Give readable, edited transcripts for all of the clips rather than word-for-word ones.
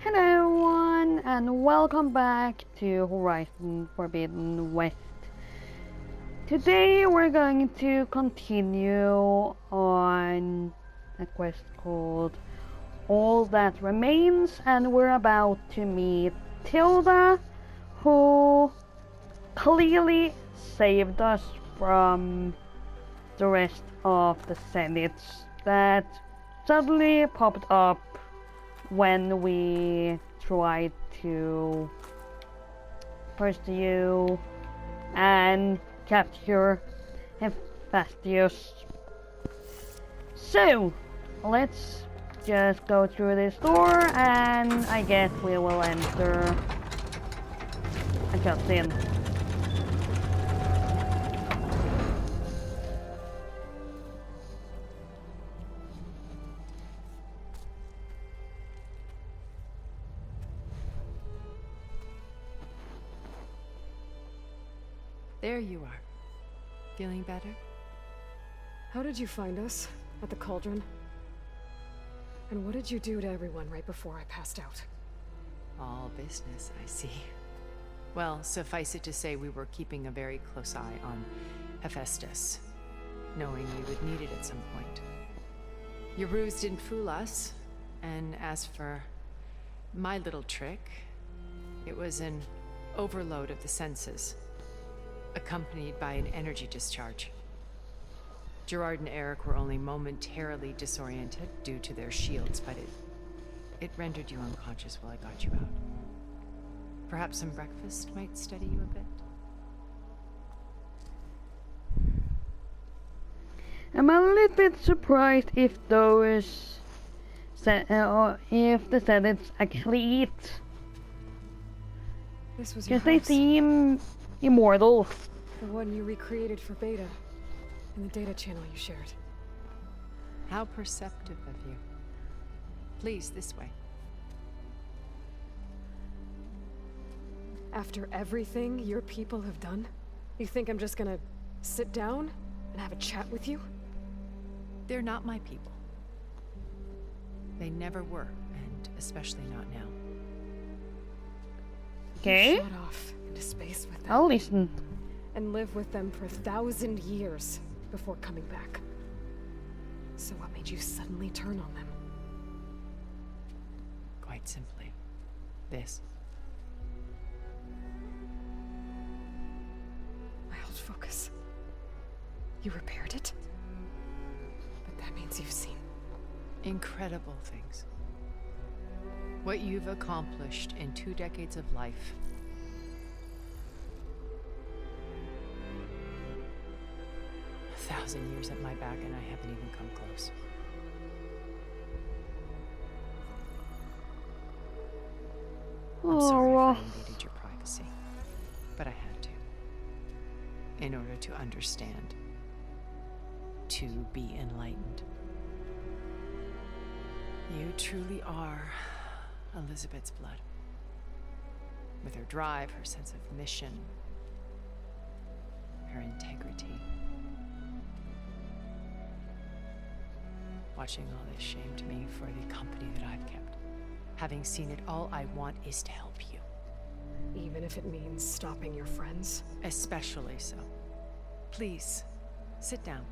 Hello everyone and welcome back to Horizon Forbidden West. Today we're going to continue on a quest called All That Remains, and we're about to meet Tilda, who clearly saved us from the rest of the Senates that suddenly popped up when we tried to pursue and capture Hephaestus. So, let's just go through this door and I guess we will enter a cutscene. There you are. Feeling better? How did you find us? At the cauldron? And what did you do to everyone right before I passed out? All business, I see. Well, suffice it to say we were keeping a very close eye on Hephaestus, knowing we would need it at some point. Your ruse didn't fool us, and as for my little trick, it was an overload of the senses, accompanied by an energy discharge. Gerard and Eric were only momentarily disoriented due to their shields, but it rendered you unconscious while I got you out. Perhaps some breakfast might steady you a bit? I'm a little bit surprised if those if the Senates actually eat, This was your because they house. seem immortal. The one you recreated for Beta. In the data channel you shared. How perceptive of you. Please, this way. After everything your people have done, you think I'm just gonna sit down and have a chat with you? They're not my people. They never were, and especially not now. Okay, You shot off into space with them. I'll listen. And live with them for 1,000 years before coming back. So what made you suddenly turn on them? Quite simply, this. My old focus. You repaired it? But that means you've seen. Incredible things. What you've accomplished in 2 decades of life. A 1,000 years at my back and I haven't even come close. I'm sorry if I invaded your privacy, but I had to. In order to understand. To be enlightened. You truly are Elizabeth's blood. With her drive, her sense of mission, her integrity. Watching all this shamed me for the company that I've kept. Having seen it, all I want is to help you. Even if it means stopping your friends? Especially so. Please, sit down.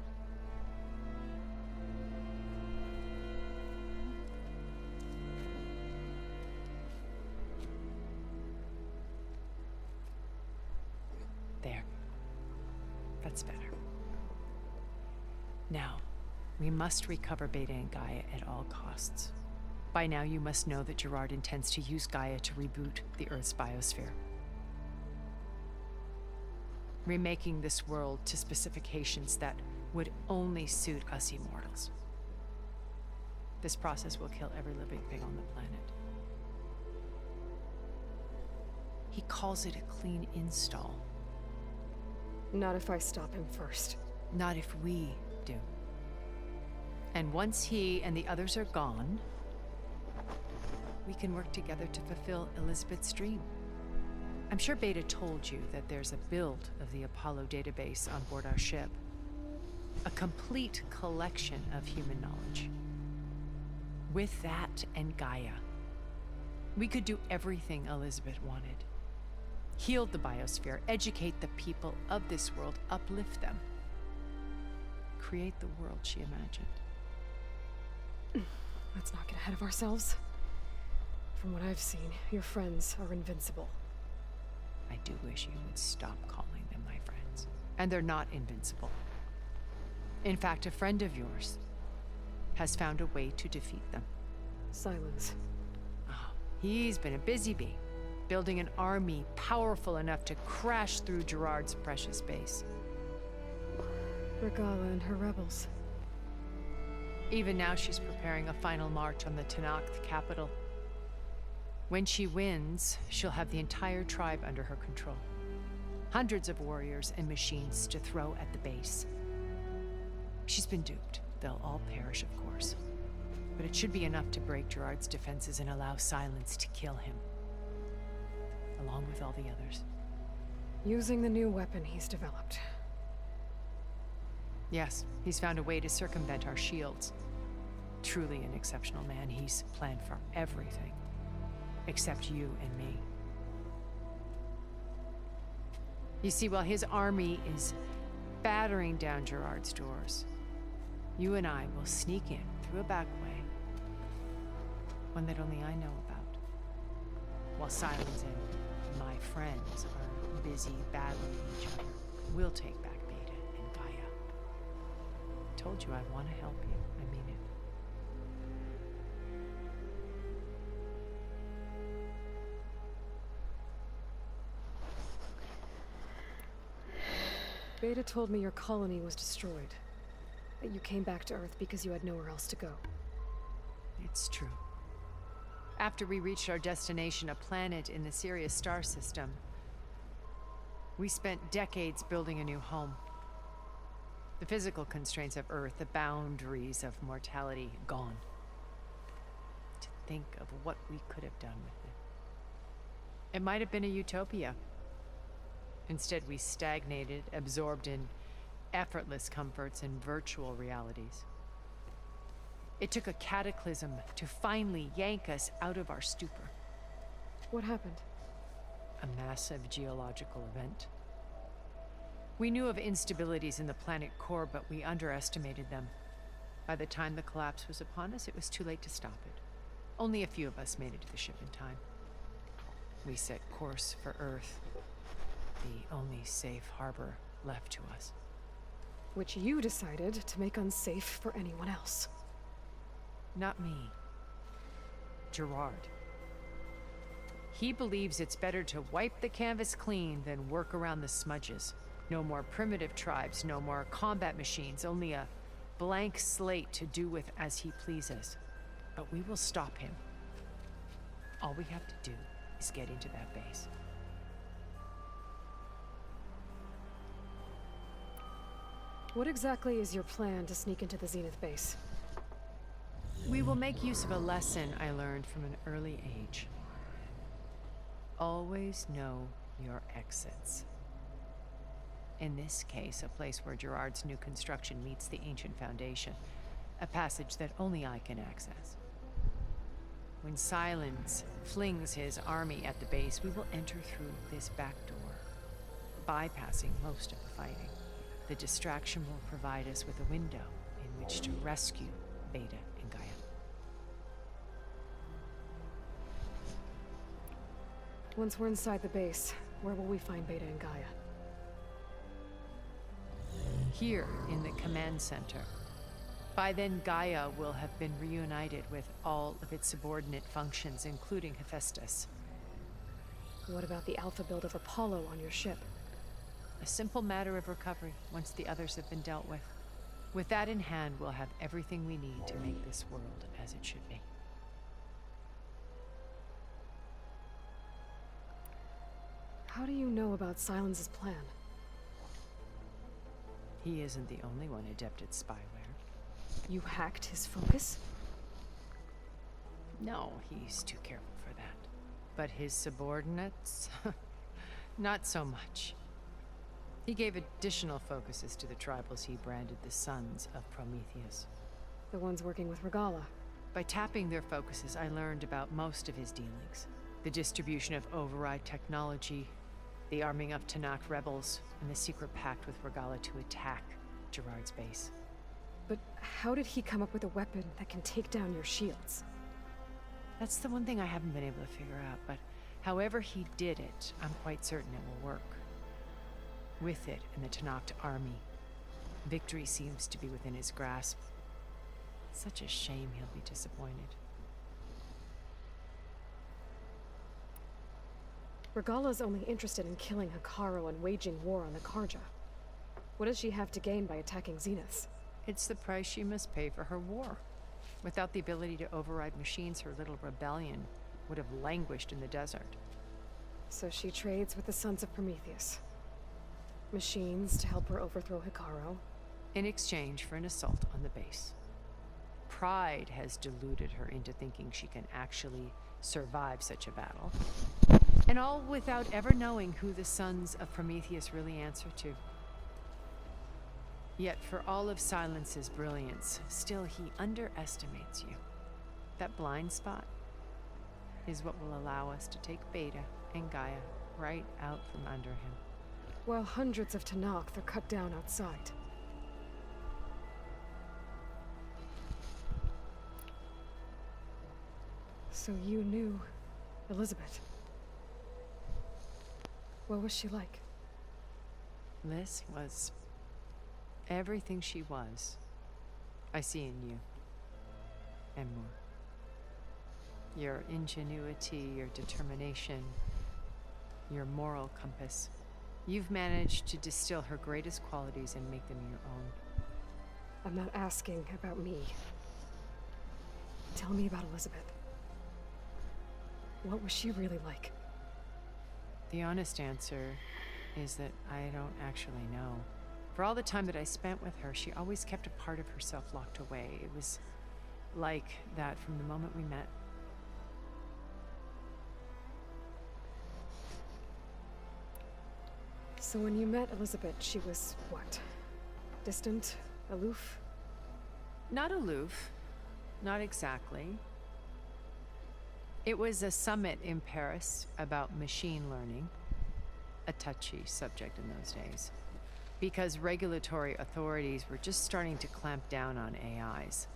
There. That's better. Now, we must recover Beta and Gaia at all costs. By now, you must know that Gerard intends to use Gaia to reboot the Earth's biosphere. Remaking this world to specifications that would only suit us immortals. This process will kill every living thing on the planet. He calls it a clean install. Not if I stop him first. Not if we do. And once he and the others are gone, we can work together to fulfill Elizabeth's dream. I'm sure Beta told you that there's a build of the Apollo database on board our ship. A complete collection of human knowledge. With that and Gaia, We could do everything Elizabeth wanted. Heal the biosphere, educate the people of this world, uplift them. Create the world she imagined. Let's not get ahead of ourselves. From what I've seen, your friends are invincible. I do wish you would stop calling them my friends. And they're not invincible. In fact, a friend of yours has found a way to defeat them. Silence. Oh, he's been a busy bee, building an army powerful enough to crash through Gerard's precious base. Regala and her rebels. Even now, she's preparing a final march on the Tenakth capital. When she wins, she'll have the entire tribe under her control. Hundreds of warriors and machines to throw at the base. She's been duped. They'll all perish, of course. But it should be enough to break Gerard's defenses and allow Silence to kill him. Along with all the others. Using the new weapon he's developed. Yes, he's found a way to circumvent our shields. Truly an exceptional man. He's planned for everything. Except you and me. You see, while his army is battering down Gerard's doors, you and I will sneak in through a back way. One that only I know about. While Silence and my friends are busy battling each other, we'll take back Beta and Gaia. Told you I want to help you. I mean it. Beta told me your colony was destroyed. That you came back to Earth because you had nowhere else to go. It's true. After we reached our destination, a planet in the Sirius star system, we spent decades building a new home. The physical constraints of Earth, the boundaries of mortality, gone. To think of what we could have done with it. It might have been a utopia. Instead, we stagnated, absorbed in effortless comforts and virtual realities. It took a cataclysm to finally yank us out of our stupor. What happened? A massive geological event. We knew of instabilities in the planet core, but we underestimated them. By the time the collapse was upon us, it was too late to stop it. Only a few of us made it to the ship in time. We set course for Earth, the only safe harbor left to us. Which you decided to make unsafe for anyone else. Not me. Gerard. He believes it's better to wipe the canvas clean than work around the smudges. No more primitive tribes, no more combat machines, only a blank slate to do with as he pleases. But we will stop him. All we have to do is get into that base. What exactly is your plan to sneak into the Zenith base? We will make use of a lesson I learned from an early age. Always know your exits. In this case, a place where Gerard's new construction meets the ancient foundation. A passage that only I can access. When Silence flings his army at the base, we will enter through this back door, bypassing most of the fighting. The distraction will provide us with a window in which to rescue Beta and Gaia. Once we're inside the base, where will we find Beta and Gaia? Here in the command center. By then, Gaia will have been reunited with all of its subordinate functions, including Hephaestus. What about the alpha build of Apollo on your ship? A simple matter of recovery once the others have been dealt with. With that in hand, we'll have everything we need to make this world as it should be. How do you know about Silence's plan? He isn't the only one adept at spyware. You hacked his focus? No, he's too careful for that. But his subordinates? Not so much. He gave additional focuses to the tribals he branded the Sons of Prometheus. The ones working with Regala? By tapping their focuses, I learned about most of his dealings. The distribution of override technology, the arming of Tanakh rebels, and the secret pact with Regala to attack Gerard's base. But how did he come up with a weapon that can take down your shields? That's the one thing I haven't been able to figure out, but however he did it, I'm quite certain it will work. With it and the Tanakh army, victory seems to be within his grasp. Such a shame he'll be disappointed. Regala's only interested in killing Hekarro and waging war on the Karja. What does she have to gain by attacking Zeniths? It's the price she must pay for her war. Without the ability to override machines, her little rebellion would have languished in the desert. So she trades with the Sons of Prometheus. Machines to help her overthrow Hekarro. In exchange for an assault on the base. Pride has deluded her into thinking she can actually survive such a battle. And all without ever knowing who the Sons of Prometheus really answer to. Yet for all of Silence's brilliance, still he underestimates you. That blind spot is what will allow us to take Beta and Gaia right out from under him. While hundreds of Tanakh are cut down outside. So you knew Elizabeth. What was she like? Liz was everything she was. I see in you. And more. Your ingenuity, your determination, your moral compass. You've managed to distill her greatest qualities and make them your own. I'm not asking about me. Tell me about Elizabeth. What was she really like? The honest answer is that I don't actually know. For all the time that I spent with her, she always kept a part of herself locked away. It was like that from the moment we met. So when you met Elizabeth, she was what? Distant? Aloof? Not aloof. Not exactly. It was a summit in Paris about machine learning. A touchy subject in those days. Because regulatory authorities were just starting to clamp down on AIs.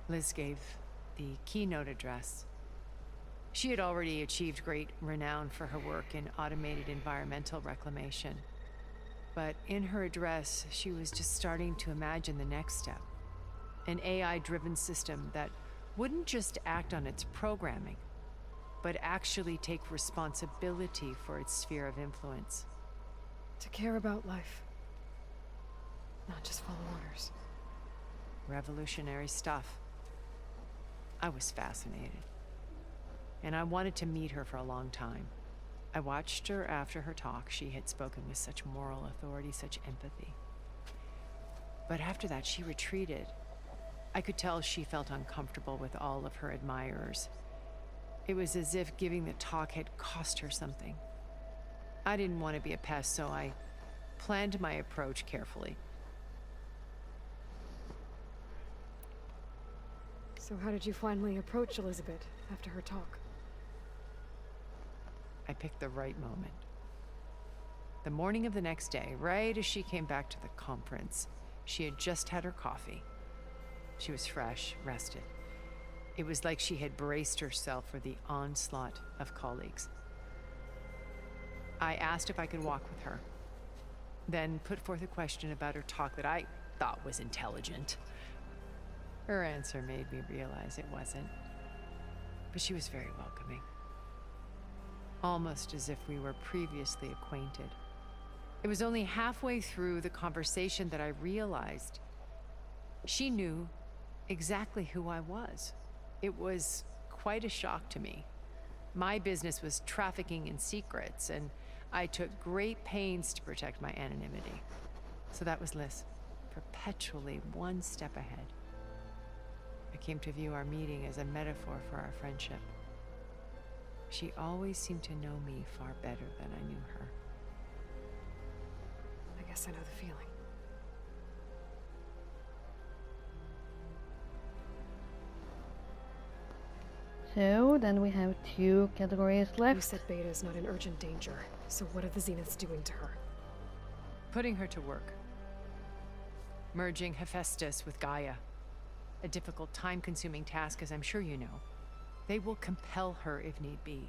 Liz gave the keynote address. She had already achieved great renown for her work in automated environmental reclamation. But in her address, she was just starting to imagine the next step. An AI-driven system that wouldn't just act on its programming, but actually take responsibility for its sphere of influence. To care about life. Not just follow orders. Revolutionary stuff. I was fascinated. And I wanted to meet her for a long time. I watched her after her talk. She had spoken with such moral authority, such empathy. But after that, she retreated. I could tell she felt uncomfortable with all of her admirers. It was as if giving the talk had cost her something. I didn't want to be a pest, so I planned my approach carefully. So how did you finally approach Elizabeth after her talk? I picked the right moment. The morning of the next day, right as she came back to the conference, she had just had her coffee. She was fresh, rested. It was like she had braced herself for the onslaught of colleagues. I asked if I could walk with her, then put forth a question about her talk that I thought was intelligent. Her answer made me realize it wasn't, but she was very welcoming. Almost as if we were previously acquainted. It was only halfway through the conversation that I realized she knew exactly who I was. It was quite a shock to me. My business was trafficking in secrets, and I took great pains to protect my anonymity. So that was Liz, perpetually one step ahead. I came to view our meeting as a metaphor for our friendship. She always seemed to know me far better than I knew her. I guess I know the feeling. So then we have 2 categories You left. said Beta is not in urgent danger, so what are the Zeniths doing to her? Putting her to work. Merging Hephaestus with Gaia. A difficult, time-consuming task, as I'm sure you know. They will compel her if need be.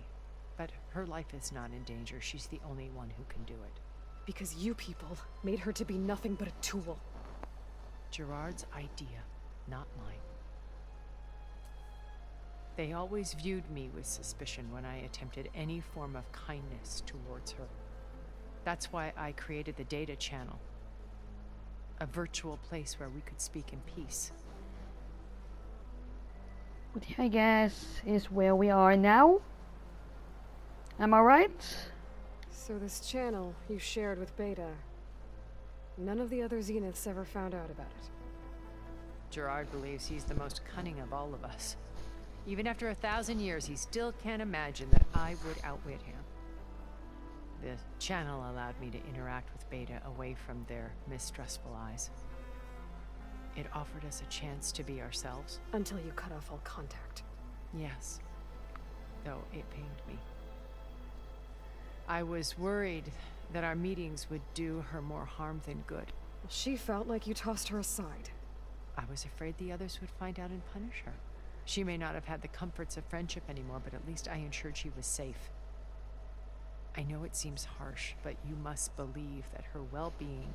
But her life is not in danger. She's the only one who can do it. Because you people made her to be nothing but a tool. Gerard's idea, not mine. They always viewed me with suspicion when I attempted any form of kindness towards her. That's why I created the data channel. A virtual place where we could speak in peace. Which I guess is where we are now. Am I right? So this channel you shared with Beta, none of the other Zeniths ever found out about it. Gerard believes he's the most cunning of all of us. Even after 1,000 years, he still can't imagine that I would outwit him. The channel allowed me to interact with Beta away from their mistrustful eyes. It offered us a chance to be ourselves. Until you cut off all contact. Yes, though it pained me. I was worried that our meetings would do her more harm than good. Well, she felt like you tossed her aside. I was afraid the others would find out and punish her. She may not have had the comforts of friendship anymore, but at least I ensured she was safe. I know it seems harsh, but you must believe that her well-being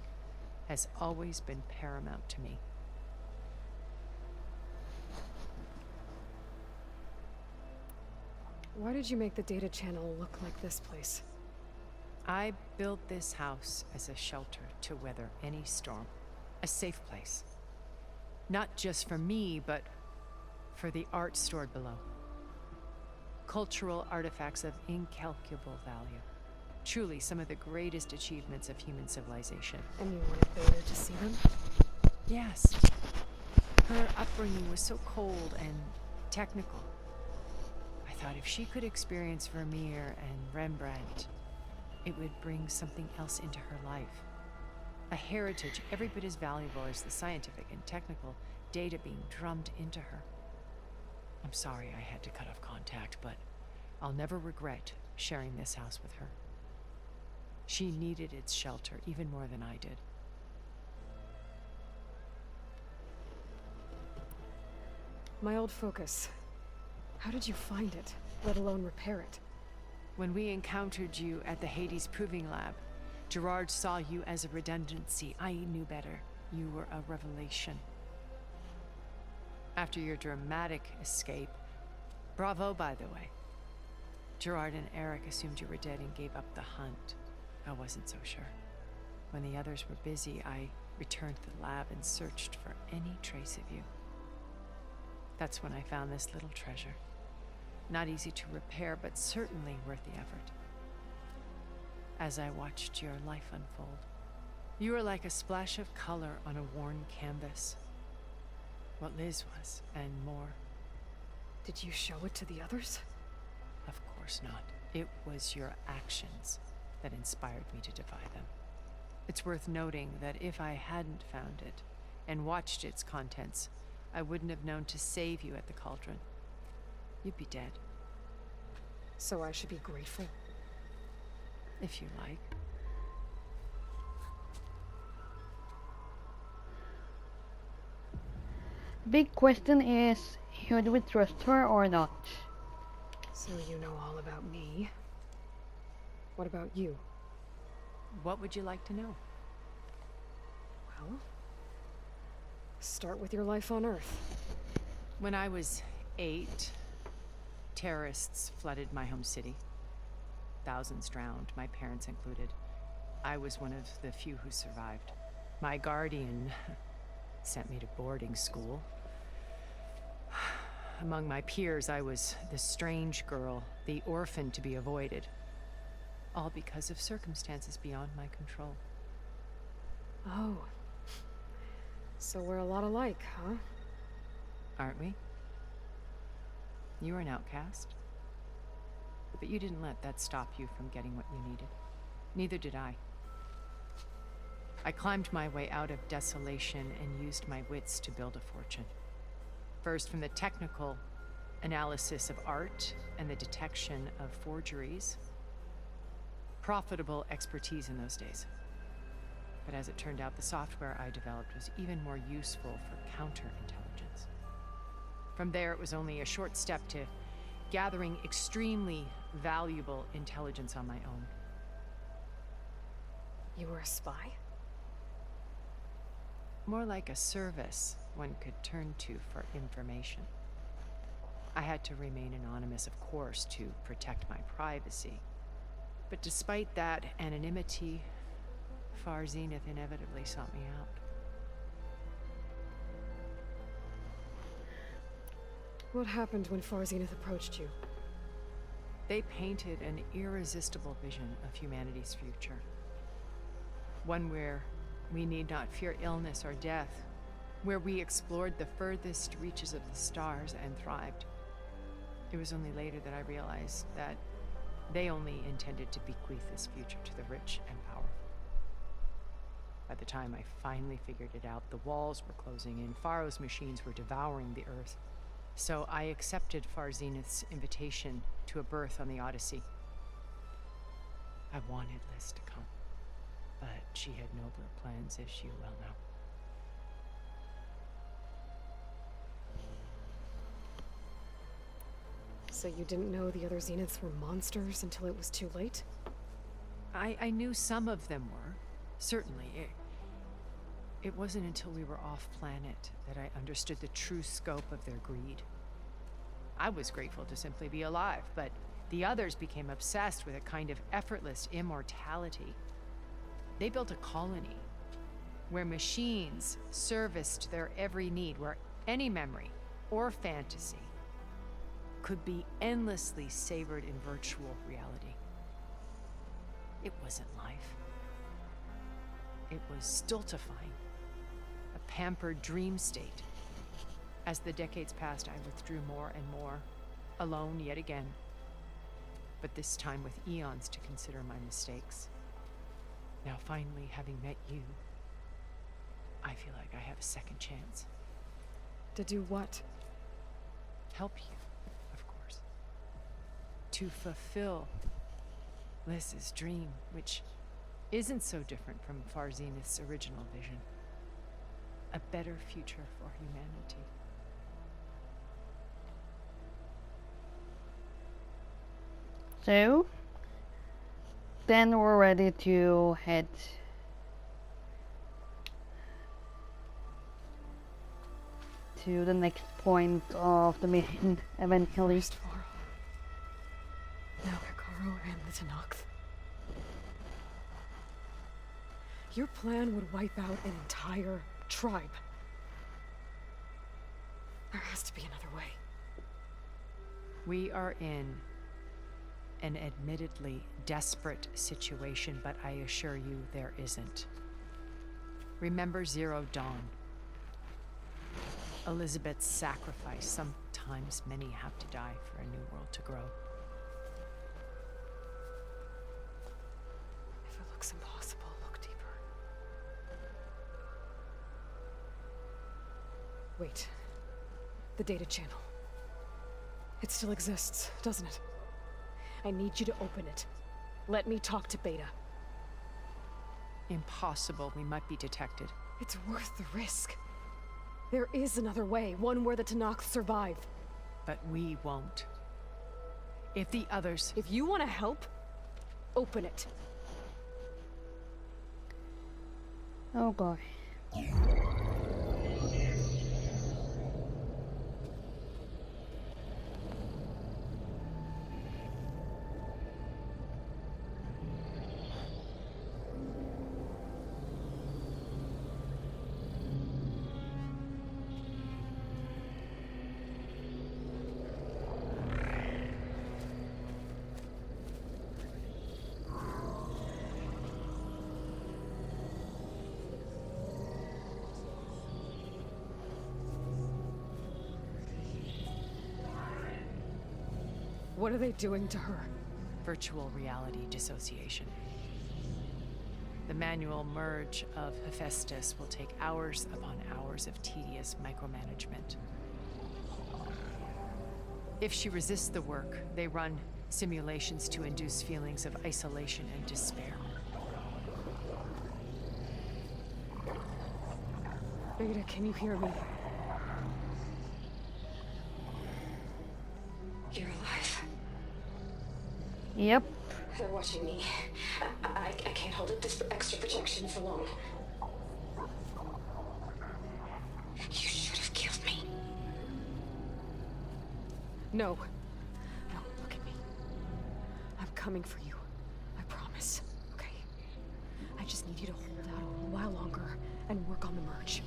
has always been paramount to me. Why did you make the data channel look like this place? I built this house as a shelter to weather any storm. A safe place. Not just for me, but for the art stored below. Cultural artifacts of incalculable value. Truly some of the greatest achievements of human civilization. And you wanted Beta to see them? Yes. Her upbringing was so cold and technical. I thought if she could experience Vermeer and Rembrandt, it would bring something else into her life. A heritage every bit as valuable as the scientific and technical data being drummed into her. I'm sorry I had to cut off contact, but I'll never regret sharing this house with her. She needed its shelter even more than I did. My old focus. How did you find it, let alone repair it? When we encountered you at the Hades Proving Lab, Gerard saw you as a redundancy. I knew better. You were a revelation. After your dramatic escape, bravo, by the way. Gerard and Eric assumed you were dead and gave up the hunt. I wasn't so sure. When the others were busy, I returned to the lab and searched for any trace of you. That's when I found this little treasure. Not easy to repair, but certainly worth the effort. As I watched your life unfold, you were like a splash of color on a worn canvas. What Liz was, and more. Did you show it to the others? Of course not. It was your actions that inspired me to defy them. It's worth noting that if I hadn't found it and watched its contents, I wouldn't have known to save you at the cauldron. You'd be dead. So I should be grateful? If you like. Big question is, should we trust her or not? So you know all about me. What about you? What would you like to know? Well, start with your life on Earth. When I was 8, terrorists flooded my home city. Thousands drowned, my parents included. I was one of the few who survived. My guardian sent me to boarding school. Among my peers, I was the strange girl, the orphan to be avoided. All because of circumstances beyond my control. Oh. So we're a lot alike, huh? Aren't we? You were an outcast. But you didn't let that stop you from getting what you needed. Neither did I. I climbed my way out of desolation and used my wits to build a fortune. First from the technical, analysis of art and the detection of forgeries. Profitable expertise in those days. But as it turned out, the software I developed was even more useful for counterintelligence. From there, it was only a short step to gathering extremely valuable intelligence on my own. You were a spy? More like a service one could turn to for information. I had to remain anonymous, of course, to protect my privacy. But despite that anonymity, Far Zenith inevitably sought me out. What happened when Far Zenith approached you? They painted an irresistible vision of humanity's future. One where we need not fear illness or death, where we explored the furthest reaches of the stars and thrived. It was only later that I realized that they only intended to bequeath this future to the rich and powerful. By the time I finally figured it out, the walls were closing in, Pharaoh's machines were devouring the Earth. So I accepted Far Zenith's invitation to a berth on the Odyssey. I wanted Liz to come, but she had nobler plans, as you well know. So you didn't know the other Zeniths were monsters until it was too late? I knew some of them were, certainly. It wasn't until we were off-planet that I understood the true scope of their greed. I was grateful to simply be alive, but the others became obsessed with a kind of effortless immortality. They built a colony where machines serviced their every need, where any memory or fantasy could be endlessly savored in virtual reality. It wasn't life. It was stultifying, a pampered dream state. As the decades passed, I withdrew more and more, alone yet again, but this time with eons to consider my mistakes. Now finally, having met you, I feel like I have a second chance. To do what? Help you, of course. To fulfill Liz's dream, which isn't so different from Far Zenith's original vision. A better future for humanity. So, then we're ready to head to the next point of the mission, eventually. First Varl. Now Hikaru and the Tenakth. Your plan would wipe out an entire tribe. There has to be another way. We are in an admittedly desperate situation, but I assure you there isn't. Remember Zero Dawn. Elizabeth's sacrifice. Sometimes many have to die for a new world to grow. If it looks impossible, look deeper. Wait. The data channel. It still exists, doesn't it? I need you to open it. Let me talk to Beta. Impossible. We might be detected. It's worth the risk. There is another way, one where the Tenakth survive. But we won't. If the others... If you want to help, open it. Oh boy. What are they doing to her? Virtual reality dissociation. The manual merge of Hephaestus will take hours upon hours of tedious micromanagement. If she resists the work, they run simulations to induce feelings of isolation and despair. Beta, can you hear me? You're alive. Yep. They're watching me. I can't hold up this extra protection for long. You should have killed me. No. No, look at me. I'm coming for you. I promise. Okay? I just need you to hold out a while longer and work on the merge.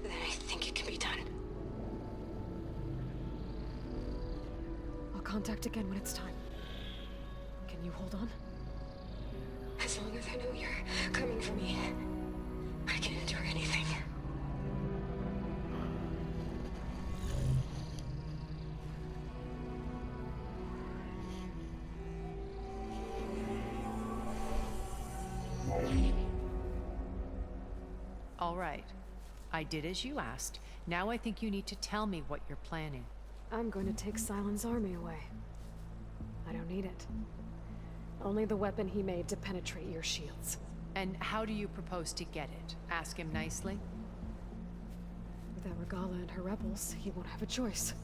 Then I think it can be done. I'll contact again when it's time. Can you hold on? As long as I know you're coming for me, I can endure anything. All right. I did as you asked. Now I think you need to tell me what you're planning. I'm going to take Silent's army away. I don't need it. Only the weapon he made to penetrate your shields. And how do you propose to get it? Ask him nicely? Without Regala and her rebels, he won't have a choice.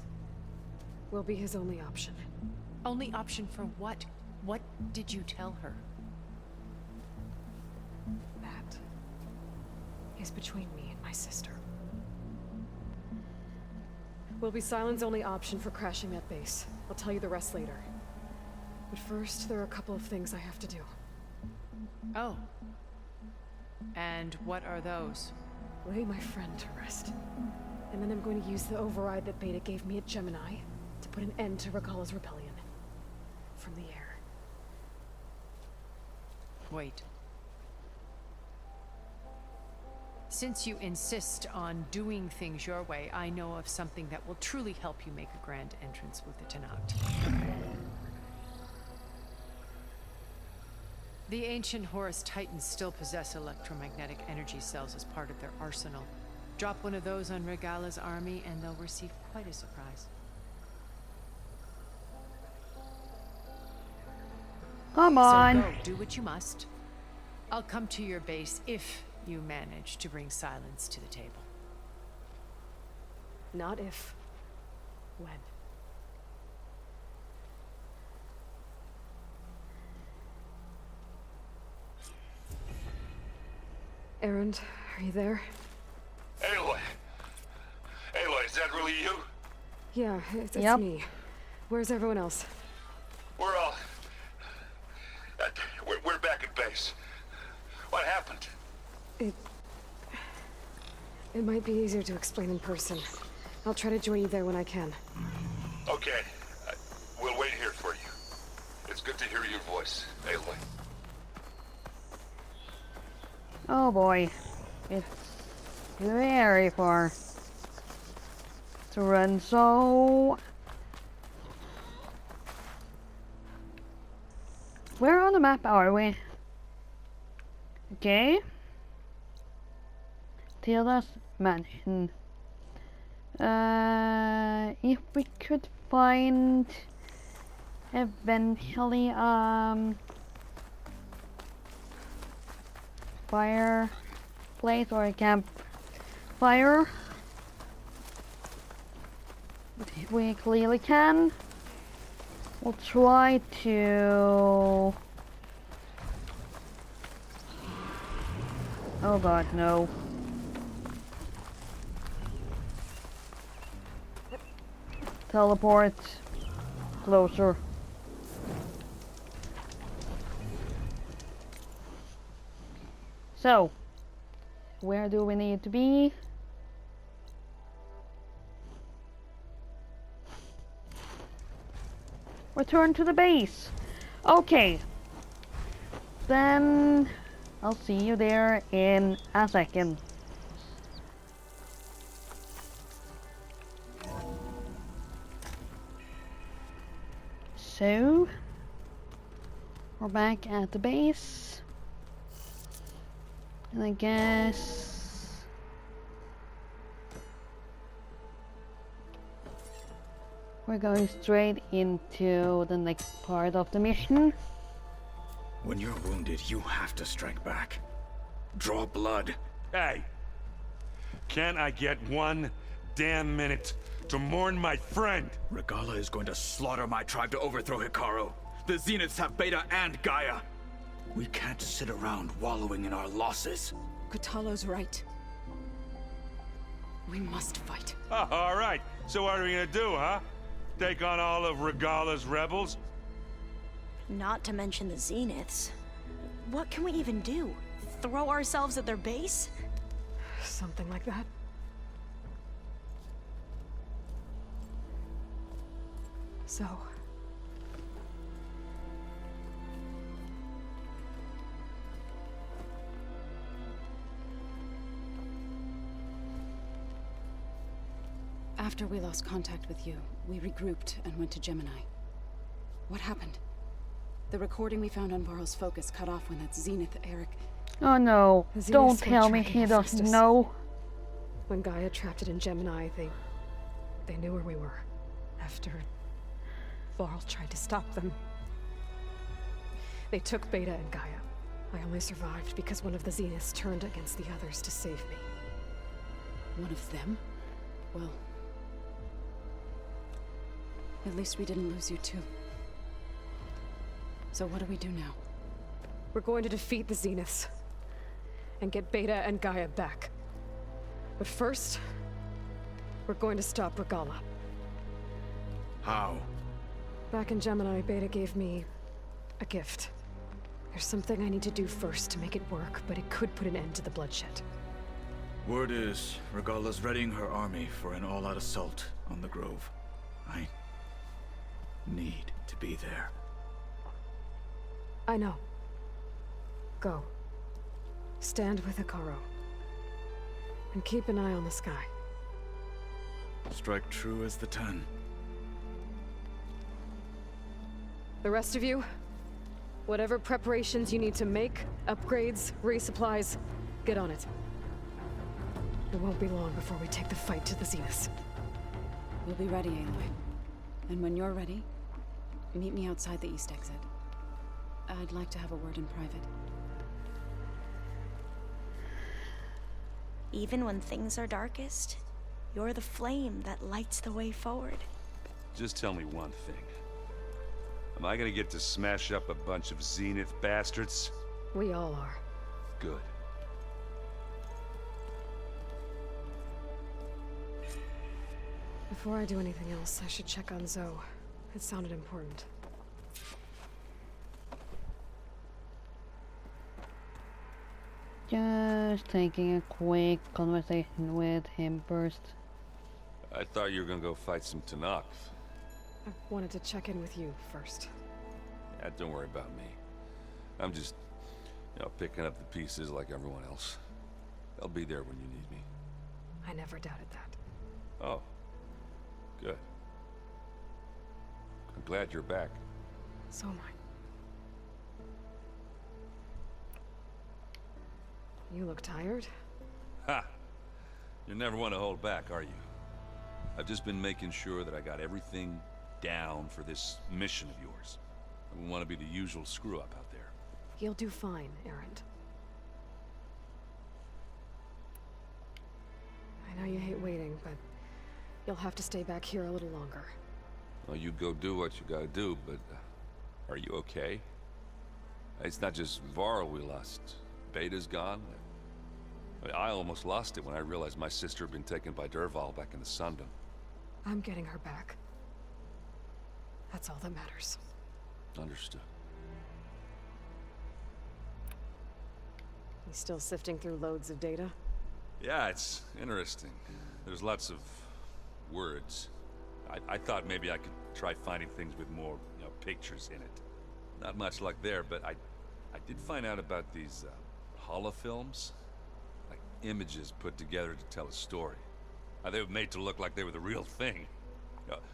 We'll be his only option. Only option for what? What did you tell her? That is between me and my sister. Will be Silent's only option for crashing that base. I'll tell you the rest later. But first, there are a couple of things I have to do. Oh. And what are those? Lay my friend to rest. And then I'm going to use the override that Beta gave me at Gemini to put an end to Regala's rebellion. From the air. Wait. Since you insist on doing things your way, I know of something that will truly help you make a grand entrance with the Tenakth. The ancient Horus Titans still possess electromagnetic energy cells as part of their arsenal. Drop one of those on Regala's army and they'll receive quite a surprise. Come on. So go, do what you must. I'll come to your base if you manage to bring silence to the table. Not if. When. Erend, are you there? Aloy! Aloy, is that really you? Yeah, it's Yep. me. Where's everyone else? We're all... we're back at base. What happened? It might be easier to explain in person. I'll try to join you there when I can. Okay. We'll wait here for you. It's good to hear your voice, Aloy. Oh boy. It's very far to run, so... Where on the map are we? Okay. Tilda's mansion. If we could find eventually fireplace or a campfire, we clearly can. We'll try to... Oh god, no. Teleport closer. So, where do we need to be? Return to the base. Okay. Then I'll see you there in a second. So, We're back at the base. And I guess... we're going straight into the next part of the mission. When you're wounded, you have to strike back. Draw blood. Hey! Can I get one damn minute to mourn my friend? Regala is going to slaughter my tribe to overthrow Hikaru. The Zeniths have Beta and Gaia. We can't sit around wallowing in our losses. Kotalo's right. We must fight. All right, so what are we gonna do, huh? Take on all of Regala's rebels? Not to mention the Zeniths. What can we even do? Throw ourselves at their base? Something like that. So... After we lost contact with you, we regrouped and went to Gemini. What happened? The recording we found on Varl's focus cut off when that Zenith Eric... Oh no, The don't Zeniths were tell me tracking he doesn't Hephaestus. know. When Gaia trapped it in Gemini, they knew where we were. After Varl tried to stop them. They took Beta and Gaia. I only survived because one of the Zeniths turned against the others to save me. One of them? Well... at least we didn't lose you too. So what do we do now? We're going to defeat the Zeniths. And get Beta and Gaia back. But first... we're going to stop Regala. How? Back in Gemini, Beta gave me... a gift. There's something I need to do first to make it work, but it could put an end to the bloodshed. Word is, Regala's readying her army for an all-out assault on the Grove. I need to be there. I know. Go. Stand with Hikaru. And keep an eye on the sky. Strike true as the 10. The rest of you, whatever preparations you need to make, upgrades, resupplies, get on it. It won't be long before we take the fight to the Zeniths. We'll be ready, Aloy. And when you're ready, meet me outside the east exit. I'd like to have a word in private. Even when things are darkest, you're the flame that lights the way forward. Just tell me one thing. Am I gonna get to smash up a bunch of Zenith bastards? We all are. Good. Before I do anything else, I should check on Zoe. It sounded important. Just taking a quick conversation with him first. I thought you were gonna go fight some Tanakh. I wanted to check in with you first. Yeah, don't worry about me. I'm just, picking up the pieces like everyone else. I'll be there when you need me. I never doubted that. Oh. Good. I'm glad you're back. So am I. You look tired? Ha! You never want to hold back, are you? I've just been making sure that I got everything down for this mission of yours. I wouldn't want to be the usual screw-up out there. You'll do fine, Erend. I know you hate waiting, but you'll have to stay back here a little longer. Well, you go do what you gotta do, but are you okay? It's not just Varl we lost. Beta's gone. I almost lost it when I realized my sister had been taken by Dervahl back in the Sundom. I'm getting her back. That's all that matters. Understood. You still sifting through loads of data? Yeah, it's interesting. There's lots of words. I thought maybe I could try finding things with more, pictures in it. Not much luck there, but I did find out about these holofilms. Like images put together to tell a story. They were made to look like they were the real thing.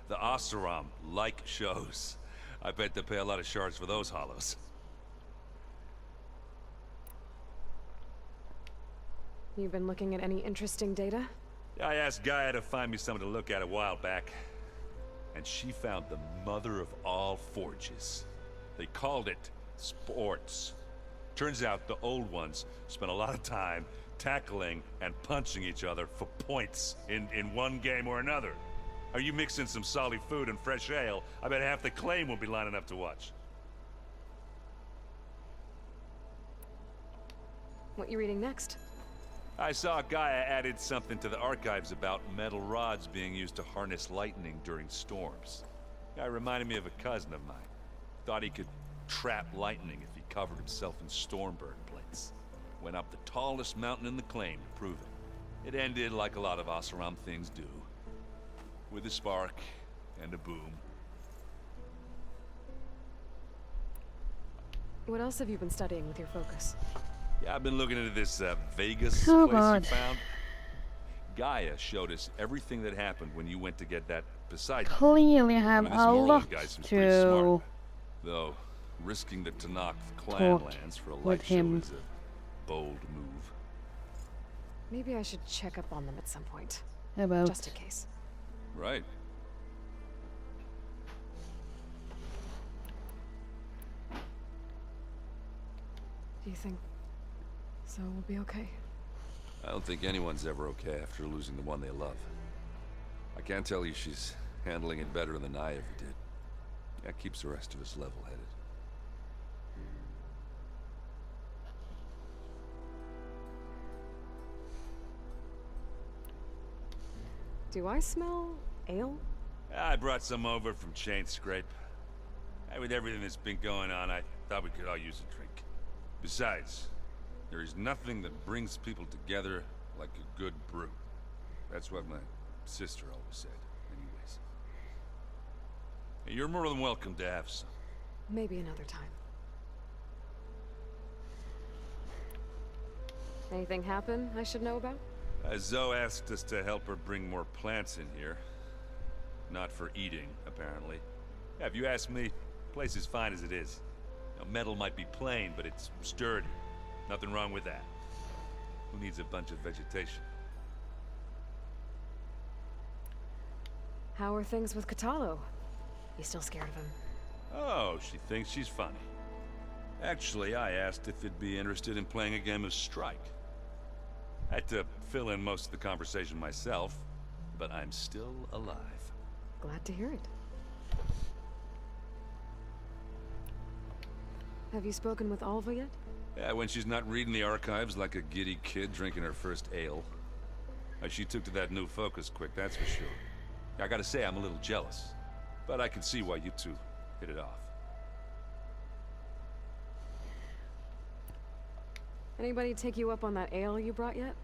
The Oseram like shows. I bet they pay a lot of shards for those hollows. You been looking at any interesting data? I asked Gaia to find me something to look at a while back, and she found the mother of all forges. They called it sports. Turns out the old ones spent a lot of time tackling and punching each other for points in one game or another. Are you mixing some solid food and fresh ale? I bet half the claim will be lining up to watch. What you reading next? I saw Gaia added something to the archives about metal rods being used to harness lightning during storms. Guy reminded me of a cousin of mine. Thought he could trap lightning if he covered himself in stormburn plates. Went up the tallest mountain in the claim to prove it. It ended like a lot of Oseram things do. With a spark and a boom. What else have you been studying with your focus? Yeah, I've been looking into this Vegas Oh, place God. you found. Gaia showed us everything that happened when you went to get that beside you. Clearly have This a Moreland lot guy seems pretty smart. to Though, risking the Tanakh clan talk lands for a with light show him. is a bold move. Maybe I should check up on them at some point. about. Just in case. Right. Do you think Zoe will be okay? I don't think anyone's ever okay after losing the one they love. I can't tell you she's handling it better than I ever did. That keeps the rest of us level-headed. Do I smell ale? I brought some over from Chain Scrape. With everything that's been going on, I thought we could all use a drink. Besides, there is nothing that brings people together like a good brew. That's what my sister always said, anyways. You're more than welcome to have some. Maybe another time. Anything happen I should know about? Zoe asked us to help her bring more plants in here. Not for eating, apparently. Yeah, if you ask me, the place is fine as it is. Now, metal might be plain, but it's sturdy. Nothing wrong with that. Who needs a bunch of vegetation? How are things with Katalo? You still scared of him? Oh, she thinks she's funny. Actually, I asked if it'd be interested in playing a game of Strike. I had to fill in most of the conversation myself, but I'm still alive. Glad to hear it. Have you spoken with Alva yet? Yeah, when she's not reading the archives like a giddy kid drinking her first ale. She took to that new focus quick, that's for sure. I gotta say, I'm a little jealous. But I can see why you two hit it off. Anybody take you up on that ale you brought yet?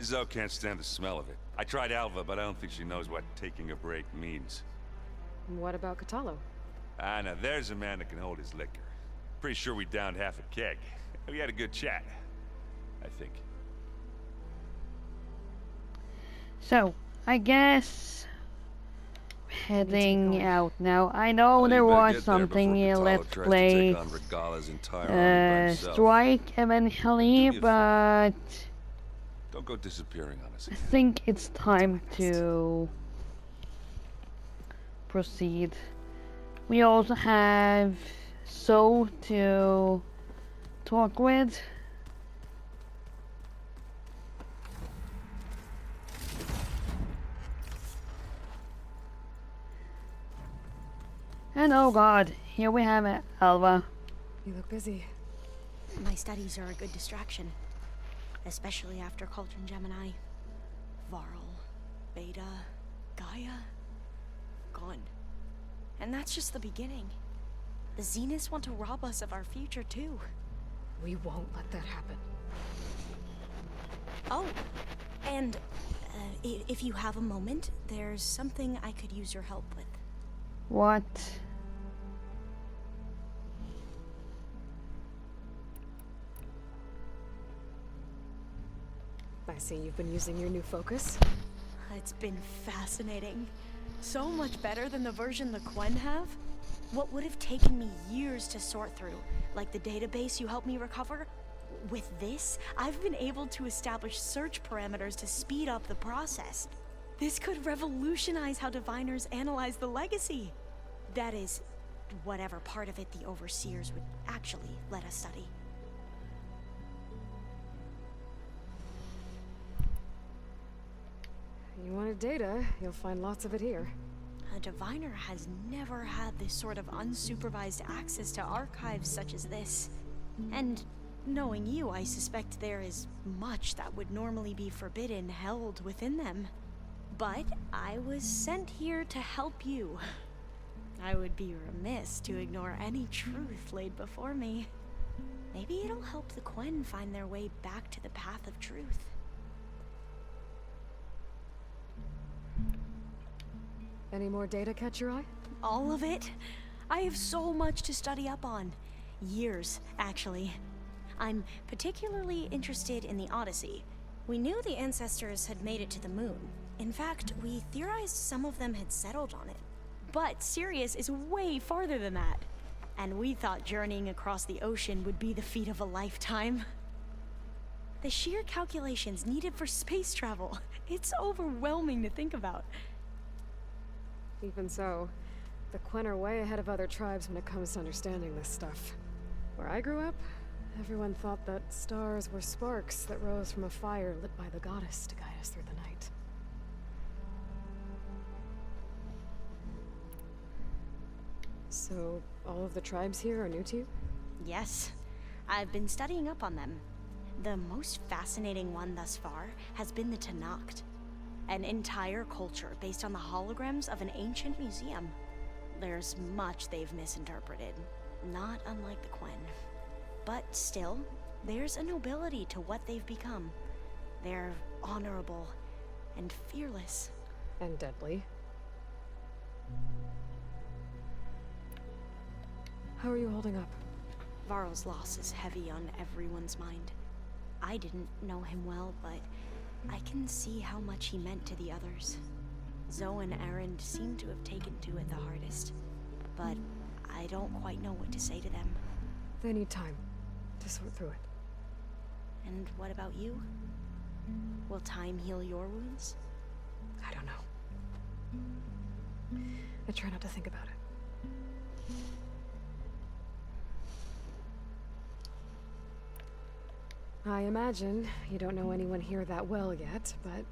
Zoe can't stand the smell of it. I tried Alva, but I don't think she knows what taking a break means. What about Katalo? Ah, now there's a man that can hold his liquor. Pretty sure we downed half a keg. We had a good chat, I think. So, I guess heading out now. I know Well, there you better was get there something before here. Katalo Let's tries to play take on Regala's entire army by himself. Strike eventually, Do you- but Don't go disappearing on us I again. think it's time to proceed. We also have Zoe to talk with. And oh god, here we have it, Alva. You look busy. My studies are a good distraction. Especially after Cauldron Gemini. Varl, Beta, Gaia. Gone. And that's just the beginning. The Zeniths want to rob us of our future, too. We won't let that happen. Oh, and if you have a moment, there's something I could use your help with. What? I see you've been using your new focus. It's been fascinating. So much better than the version the Quen have. What would have taken me years to sort through, like the database you helped me recover, With this, I've been able to establish search parameters to speed up the process. This could revolutionize how diviners analyze the legacy. That is, whatever part of it the overseers would actually let us study. You wanted data, you'll find lots of it here. A diviner has never had this sort of unsupervised access to archives such as this. And knowing you, I suspect there is much that would normally be forbidden held within them. But I was sent here to help you. I would be remiss to ignore any truth laid before me. Maybe it'll help the Quen find their way back to the path of truth. Any more data catch your eye? All of it? I have so much to study up on. Years, actually. I'm particularly interested in the Odyssey. We knew the ancestors had made it to the moon. In fact, we theorized some of them had settled on it. But Sirius is way farther than that. And we thought journeying across the ocean would be the feat of a lifetime. The sheer calculations needed for space travel, it's overwhelming to think about. Even so, the Quen are way ahead of other tribes when it comes to understanding this stuff. Where I grew up, everyone thought that stars were sparks that rose from a fire lit by the goddess to guide us through the night. So, all of the tribes here are new to you? Yes, I've been studying up on them. The most fascinating one thus far has been the Tenakth. An entire culture based on the holograms of an ancient museum. There's much they've misinterpreted, not unlike the Quen. But still, there's a nobility to what they've become. They're honorable and fearless. And deadly. How are you holding up? Varl's loss is heavy on everyone's mind. I didn't know him well, but I can see how much he meant to the others. Zoe and Erend seem to have taken to it the hardest, but I don't quite know what to say to them. They need time to sort through it. And what about you? Will time heal your wounds? I don't know. I try not to think about it. I imagine you don't know anyone here that well yet, but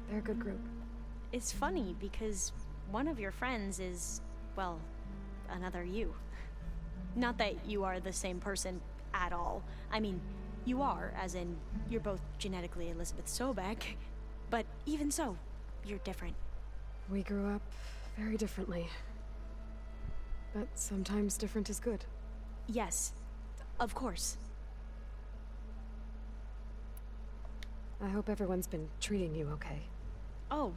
they're a good group. It's funny because one of your friends is, well, another you. Not that you are the same person at all. I mean, you are, as in, you're both genetically Elizabeth Sobek, but even so, you're different. We grew up very differently. But sometimes different is good. Yes, of course. I hope everyone's been treating you okay. Oh,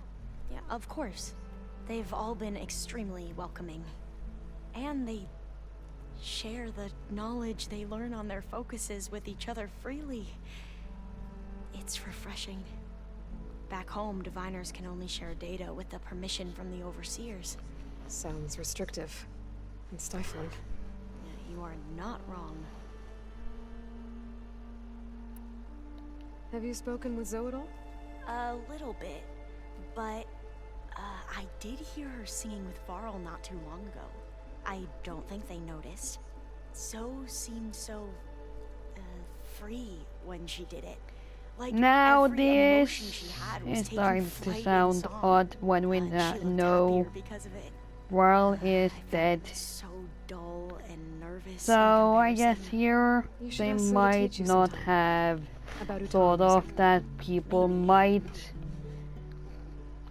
yeah, of course. They've all been extremely welcoming. And they share the knowledge they learn on their focuses with each other freely. It's refreshing. Back home, diviners can only share data with the permission from the overseers. Sounds restrictive and stifling. You are not wrong. Have you spoken with Zoe at all? A little bit, but I did hear her singing with Varl not too long ago. I don't think they noticed. Zoe seemed so free when she did it. Like now every emotion this she had was is taking starting to flight in sound song. odd when we She looked know happier because of it. Varl is I felt dead. so dull and nervous. So in I guess comparison. here You should they ask Zoe to might teach you not sometime. have About who thought taught of that people might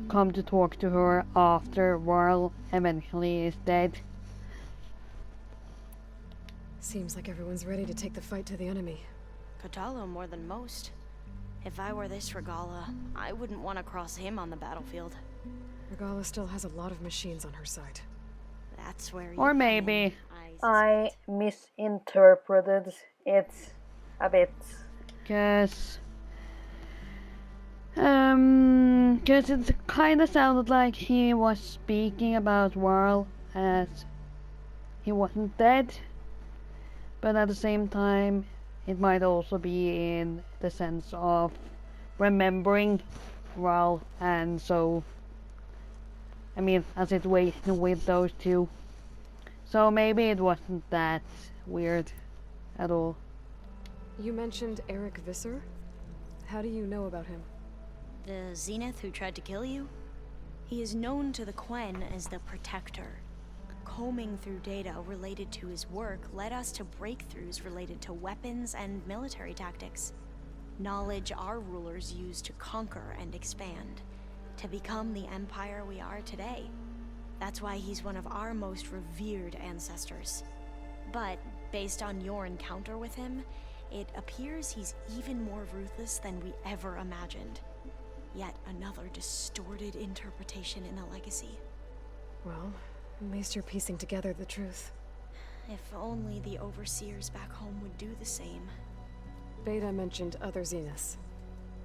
come to talk to her after Varl eventually is dead. Seems like everyone's ready to take the fight to the enemy. Kotallo more than most. If I were this Regala, I wouldn't want to cross him on the battlefield. Regala still has a lot of machines on her side. That's where you Or come maybe in, I suspect. misinterpreted it a bit. Cause it kinda sounded like he was speaking about Varl as he wasn't dead, but at the same time it might also be in the sense of remembering Ral, and so I mean a situation with those two. So maybe it wasn't that weird at all. You mentioned Eric Visser? How do you know about him? The Zenith who tried to kill you? He is known to the Quen as the Protector. Combing through data related to his work led us to breakthroughs related to weapons and military tactics. Knowledge our rulers used to conquer and expand, to become the empire we are today. That's why he's one of our most revered ancestors. But, based on your encounter with him, it appears he's even more ruthless than we ever imagined. Yet another distorted interpretation in the legacy. Well, at least you're piecing together the truth. If only the overseers back home would do the same. Beta mentioned other Zeniths.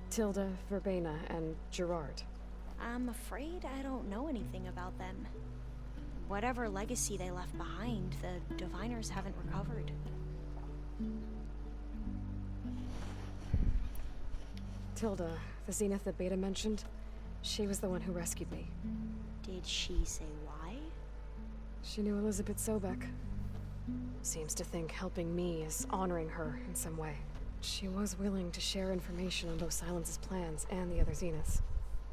Tilda, Verbena, and Gerard. I'm afraid I don't know anything about them. Whatever legacy they left behind, the Diviners haven't recovered. Tilda, the Zenith that Beta mentioned, she was the one who rescued me. Did she say why? She knew Elizabeth Sobek. Seems to think helping me is honoring her in some way. She was willing to share information on both Silence's plans and the other Zeniths.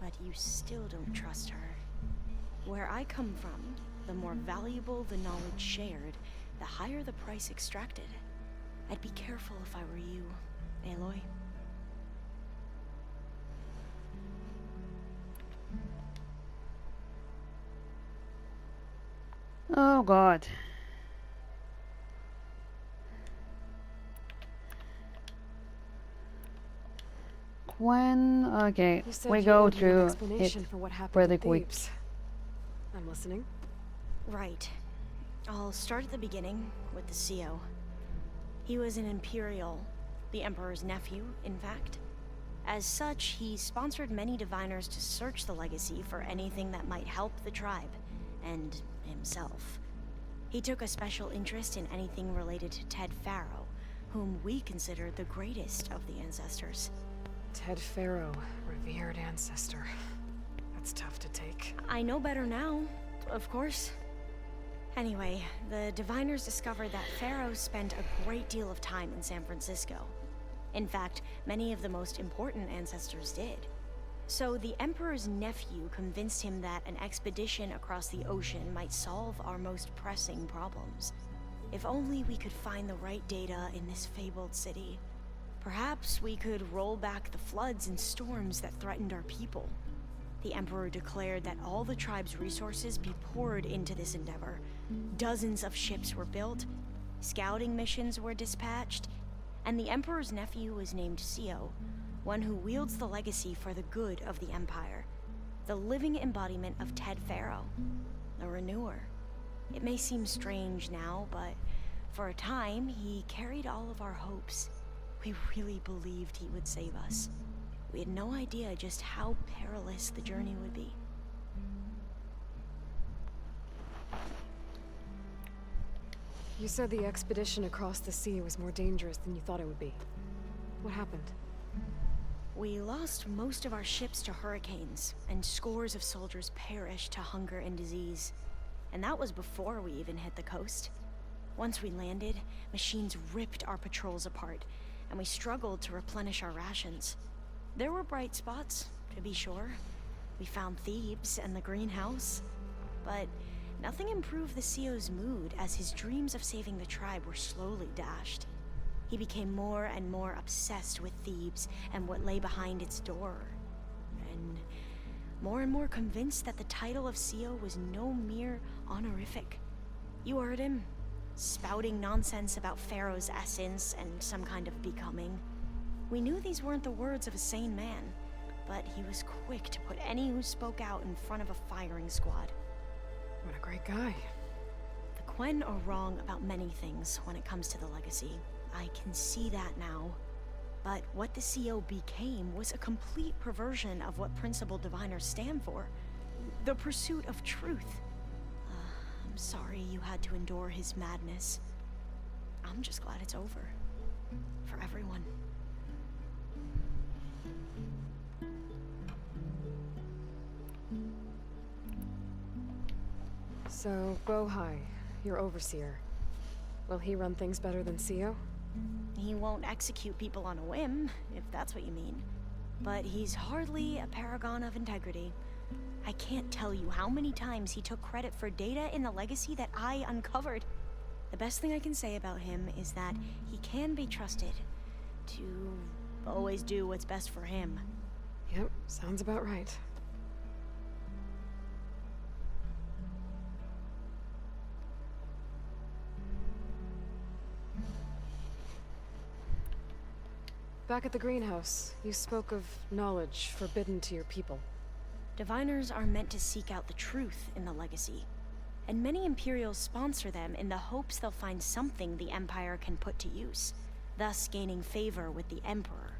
But you still don't trust her. Where I come from, the more valuable the knowledge shared, the higher the price extracted. I'd be careful if I were you, Aloy. Oh god. When okay, You said we you go owed me an through explanation it for what happened pretty in quick. Thebes. I'm listening. Right. I'll start at the beginning with the CO. He was an Imperial, the Emperor's nephew, in fact. As such, he sponsored many diviners to search the legacy for anything that might help the tribe, and himself. He took a special interest in anything related to Ted Faro, whom we consider the greatest of the ancestors. Ted Faro, revered ancestor. That's tough to take. I know better now, of course. Anyway, the diviners discovered that Faro spent a great deal of time in San Francisco. In fact, many of the most important ancestors did. So the Emperor's nephew convinced him that an expedition across the ocean might solve our most pressing problems. If only we could find the right data in this fabled city. Perhaps we could roll back the floods and storms that threatened our people. The Emperor declared that all the tribe's resources be poured into this endeavor. Dozens of ships were built, scouting missions were dispatched, and the Emperor's nephew was named CO, one who wields the legacy for the good of the Empire. The living embodiment of Ted Faro, the Renewer. It may seem strange now, but for a time, he carried all of our hopes. We really believed he would save us. We had no idea just how perilous the journey would be. You said the expedition across the sea was more dangerous than you thought it would be. What happened? We lost most of our ships to hurricanes, and scores of soldiers perished to hunger and disease. And that was before we even hit the coast. Once we landed, machines ripped our patrols apart, and we struggled to replenish our rations. There were bright spots, to be sure. We found Thebes and the greenhouse, but nothing improved the CO's mood as his dreams of saving the tribe were slowly dashed. He became more and more obsessed with Thebes and what lay behind its door, and more convinced that the title of CO was no mere honorific. You heard him, spouting nonsense about Pharaoh's essence and some kind of becoming. We knew these weren't the words of a sane man, but he was quick to put any who spoke out in front of a firing squad. What a great guy. The Quen are wrong about many things when it comes to the legacy. I can see that now. But what the CO became was a complete perversion of what principled diviners stand for. The pursuit of truth. I'm sorry you had to endure his madness. I'm just glad it's over. For everyone. So, Bohai, your overseer. Will he run things better than Nioh? He won't execute people on a whim, if that's what you mean. But he's hardly a paragon of integrity. I can't tell you how many times he took credit for data in the Legacy that I uncovered. The best thing I can say about him is that he can be trusted to always do what's best for him. Yep, sounds about right. Back at the greenhouse, you spoke of knowledge forbidden to your people. Diviners are meant to seek out the truth in the Legacy, and many Imperials sponsor them in the hopes they'll find something the Empire can put to use, thus gaining favor with the Emperor.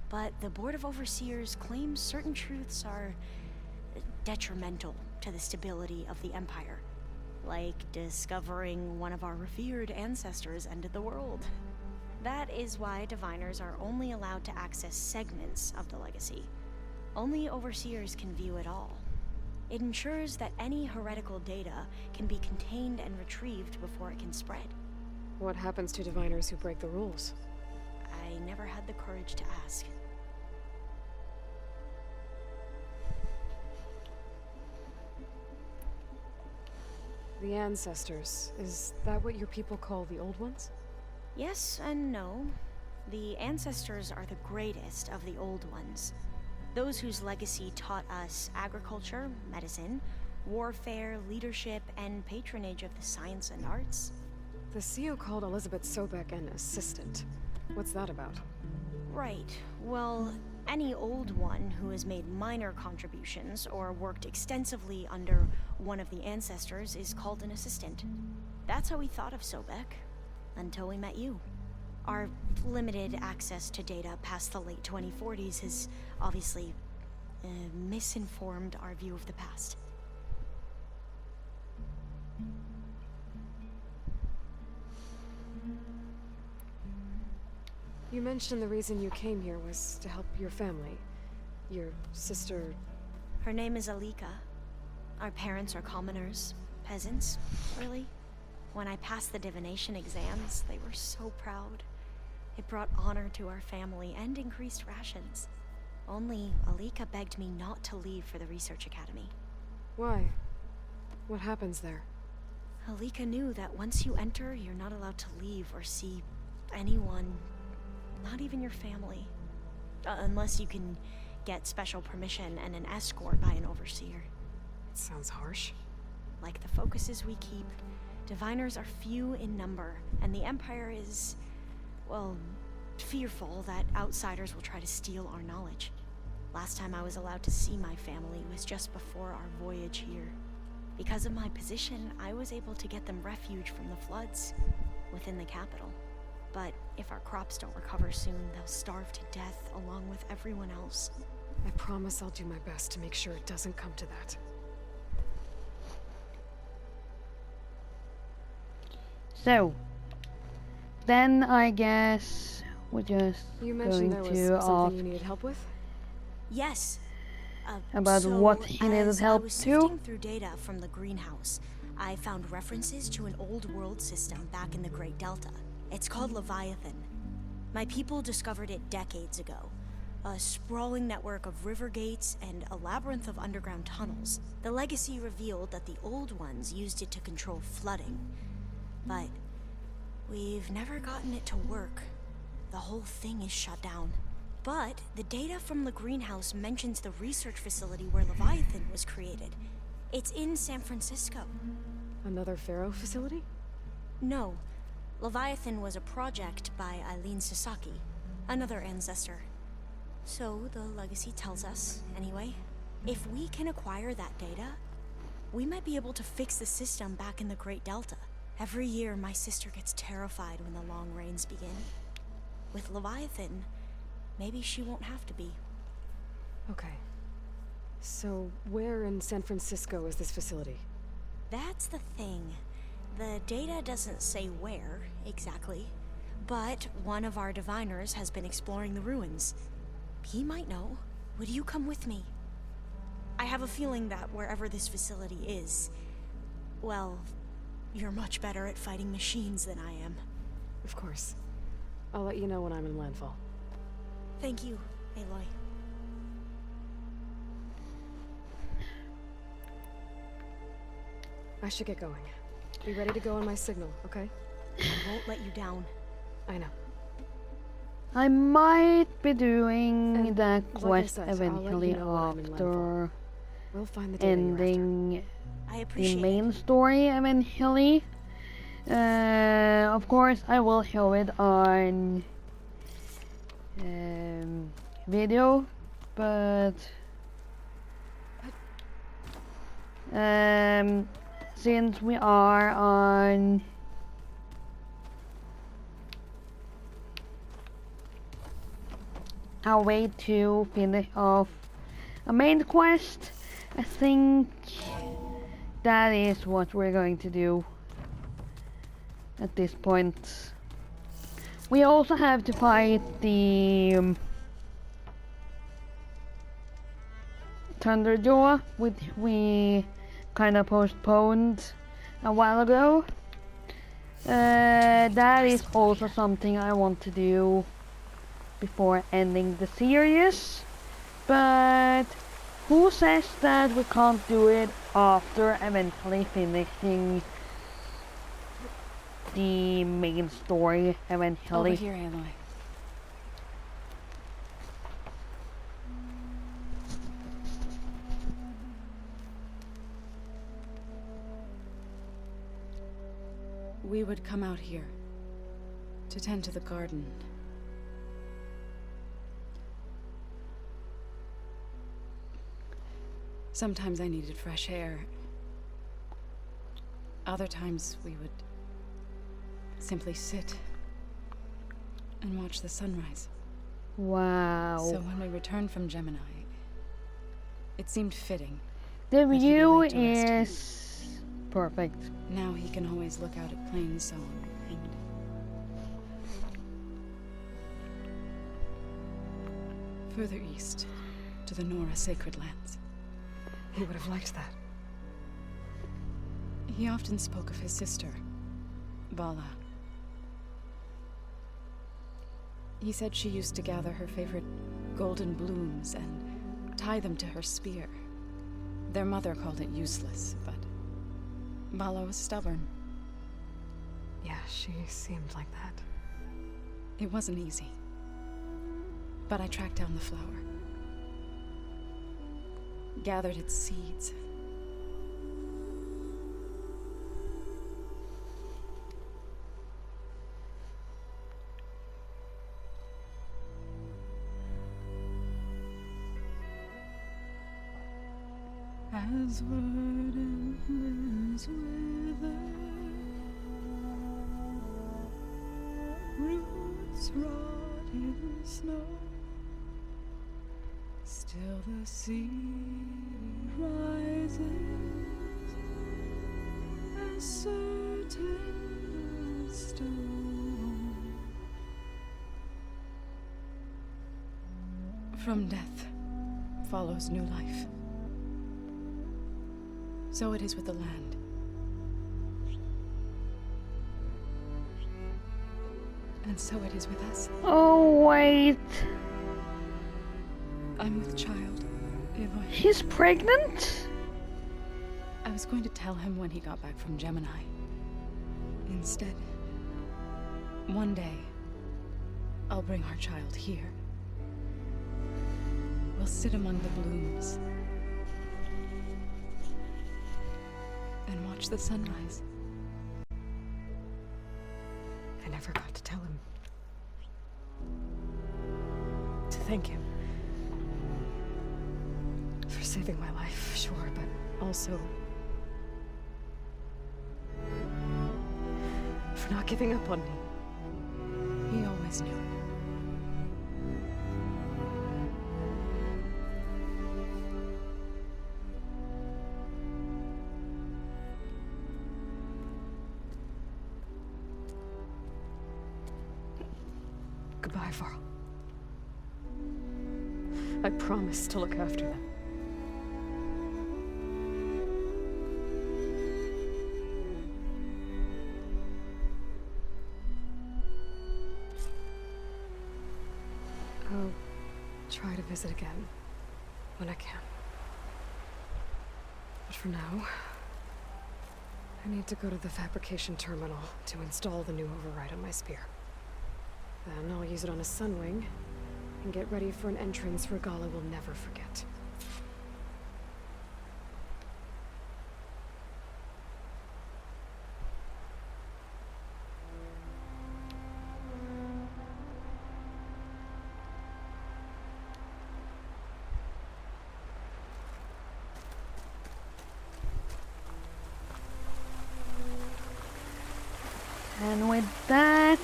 But the Board of Overseers claims certain truths are detrimental to the stability of the Empire, like discovering one of our revered ancestors ended the world. That is why Diviners are only allowed to access segments of the Legacy. Only Overseers can view it all. It ensures that any heretical data can be contained and retrieved before it can spread. What happens to Diviners who break the rules? I never had the courage to ask. The Ancestors, is that what your people call the Old Ones? Yes and no. The Ancestors are the greatest of the Old Ones. Those whose legacy taught us agriculture, medicine, warfare, leadership, and patronage of the science and arts. The CEO called Elizabeth Sobek an assistant. What's that about? Right. Well, any Old One who has made minor contributions or worked extensively under one of the Ancestors is called an assistant. That's how we thought of Sobek. Until we met you. Our limited access to data past the late 2040s has obviously misinformed our view of the past. You mentioned the reason you came here was to help your family. Your sister... Her name is Alika. Our parents are commoners. Peasants, really. When I passed the divination exams, they were so proud. It brought honor to our family and increased rations. Only Alika begged me not to leave for the research academy. Why? What happens there? Alika knew that once you enter, you're not allowed to leave or see anyone, not even your family. Unless you can get special permission and an escort by an overseer. It sounds harsh. Like the focuses we keep, Diviners are few in number, and the Empire is, well, fearful that outsiders will try to steal our knowledge. Last time I was allowed to see my family was just before our voyage here. Because of my position, I was able to get them refuge from the floods within the capital. But if our crops don't recover soon, they'll starve to death along with everyone else. I promise I'll do my best to make sure it doesn't come to that. So, then I guess we're just You mentioned there was something you needed help with? Yes. About so what he needed as help I was to? sifting through data from the greenhouse, I found references to an old world system back in the Great Delta. It's called Leviathan. My people discovered it decades ago. A sprawling network of river gates and a labyrinth of underground tunnels. The Legacy revealed that the Old Ones used it to control flooding. But we've never gotten it to work. The whole thing is shut down. But the data from the greenhouse mentions the research facility where Leviathan was created. It's in San Francisco. Another Pharaoh facility? No. Leviathan was a project by Eileen Sasaki, another ancestor. So the Legacy tells us, anyway, if we can acquire that data, we might be able to fix the system back in the Great Delta. Every year, my sister gets terrified when the long rains begin. With Leviathan, maybe she won't have to be. Okay. So, where in San Francisco is this facility? That's the thing. The data doesn't say where, exactly. But one of our diviners has been exploring the ruins. He might know. Would you come with me? I have a feeling that wherever this facility is, well, you're much better at fighting machines than I am. Of course. I'll let you know when I'm in landfall. Thank you, Aloy. I should get going. Be ready to go on my signal, okay? I won't let you down. I know. I might be doing And that like I quest said, I'll let you eventually know when I'm in after landfall. We'll find the data you're after. ending I the appreciate main it. story eventually. Of course, I will show it on video, but since we are on our way to finish off a main quest, I think that is what we're going to do at this point. We also have to fight the Thunderjaw, which we kind of postponed a while ago. That is also something I want to do before ending the series, but who says that we can't do it after eventually finishing the main story eventually? Over here, Aloy. We would come out here to tend to the garden. Sometimes I needed fresh air. Other times we would simply sit and watch the sunrise. Wow. So when we returned from Gemini, it seemed fitting. The that he be view laid to rest here. is perfect. Now he can always look out at Plainsong and further east to the Nora Sacred Lands. He would have liked that. He often spoke of his sister, Vala. He said she used to gather her favorite golden blooms and tie them to her spear. Their mother called it useless, but Vala was stubborn. Yeah, she seemed like that. It wasn't easy. But I tracked down the flower. Gathered its seeds. As verdant wither, roots rot in snow, still the sea rises as certain as stone. From death follows new life. So it is with the land. And so it is with us. Oh wait, I'm with child, Aloy. she's pregnant? I was going to tell him when he got back from Gemini. Instead, one day, I'll bring our child here. We'll sit among the blooms and watch the sunrise. I never got to tell him. To thank him. For saving my life, sure, but also for not giving up on me. He always knew. Goodbye, Varl. I promise to look after them. I'll try to visit again when I can. But for now, I need to go to the fabrication terminal to install the new override on my spear. Then I'll use it on a sunwing and get ready for an entrance Regala will never forget. And with that,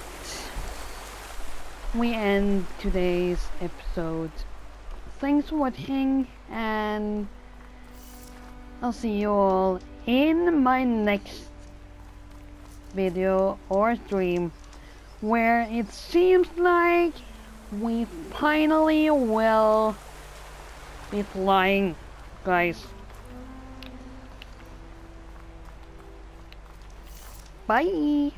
we end today's episode. Thanks for watching, and I'll see you all in my next video or stream, where it seems like we finally will be flying, guys. Bye!